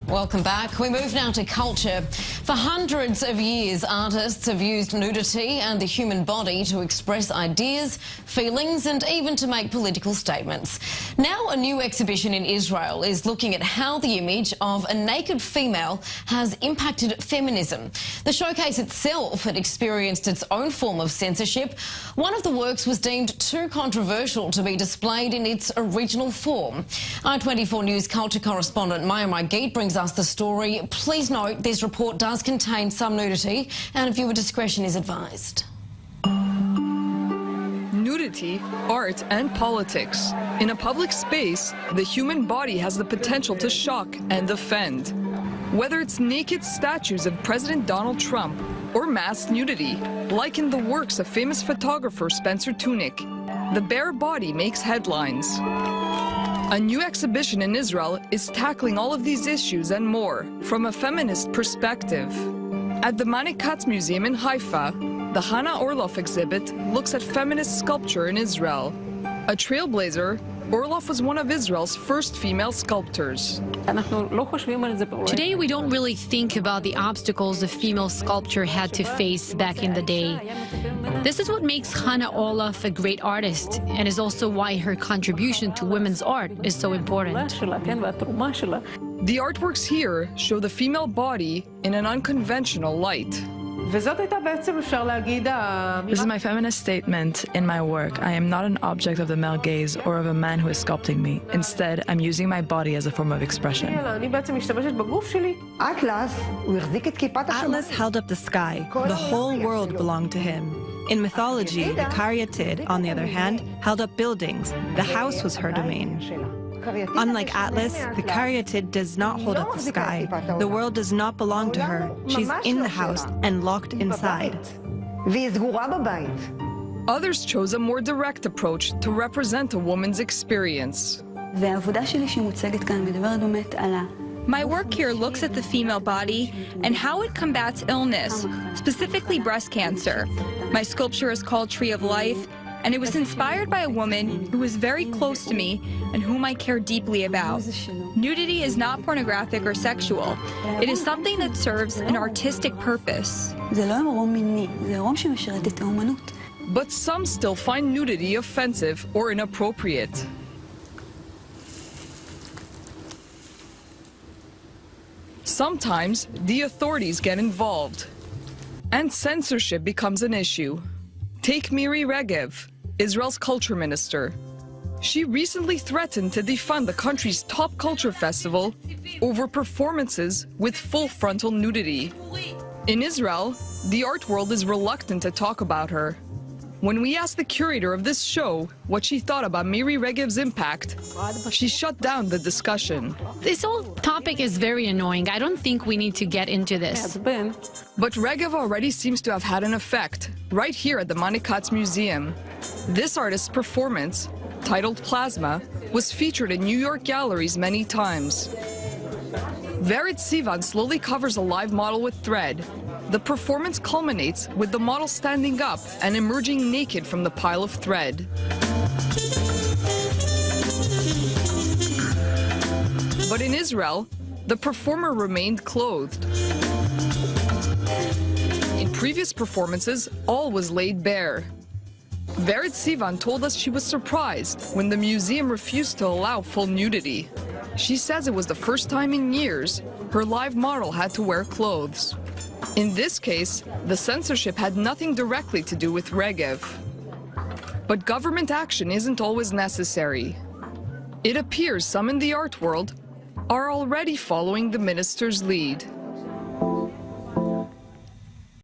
Welcome back. We move now to culture. For hundreds of years, artists have used nudity and the human body to express ideas, feelings and even to make political statements. Now a new exhibition in Israel is looking at how the image of a naked female has impacted feminism. The showcase itself had experienced its own form of censorship. One of the works was deemed too controversial to be displayed in its original form. I24 News culture correspondent Margit brings us the story. Please note this report does contain some nudity and viewer discretion is advised. Nudity, art and politics. In a public space, the human body has the potential to shock and offend. Whether it's naked statues of President Donald Trump or mass nudity, like in the works of famous photographer Spencer Tunick, the bare body makes headlines. A new exhibition in Israel is tackling all of these issues and more from a feminist perspective. At the Margit Museum in Haifa, the Hannah Orloff exhibit looks at feminist sculpture in Israel. A trailblazer, Orloff was one of Israel's first female sculptors. Today, we don't really think about the obstacles the female sculpture had to face back in the day. This is what makes Hannah Orloff a great artist, and is also why her contribution to women's art is so important. The artworks here show the female body in an unconventional light. This is my feminist statement in my work. I am not an object of the male gaze or of a man who is sculpting me. Instead, I'm using my body as a form of expression. Atlas held up the sky. The whole world belonged to him. In mythology, the caryatid, on the other hand, held up buildings. The house was her domain. Unlike Atlas, the caryatid does not hold up the sky. The world does not belong to her. She's in the house and locked inside. Others chose a more direct approach to represent a woman's experience. My work here looks at the female body and how it combats illness, specifically breast cancer. My sculpture is called Tree of Life, and it was inspired by a woman who was very close to me and whom I care deeply about. Nudity is not pornographic or sexual. It is something that serves an artistic purpose. But some still find nudity offensive or inappropriate. Sometimes the authorities get involved, and censorship becomes an issue. Take Miri Regev, Israel's culture minister. She recently threatened to defund the country's top culture festival over performances with full frontal nudity. In Israel, the art world is reluctant to talk about her. When we asked the curator of this show what she thought about Miri Regev's impact, she shut down the discussion. This whole topic is very annoying. I don't think we need to get into this. But Regev already seems to have had an effect, right here at the Margit Museum. This artist's performance, titled Plasma, was featured in New York galleries many times. Verit Sivan slowly covers a live model with thread. The performance culminates with the model standing up and emerging naked from the pile of thread. But in Israel, the performer remained clothed. In previous performances, all was laid bare. Verit Sivan told us she was surprised when the museum refused to allow full nudity. She says it was the first time in years her live model had to wear clothes. In this case, the censorship had nothing directly to do with Regev. But government action isn't always necessary. It appears some in the art world are already following the minister's lead.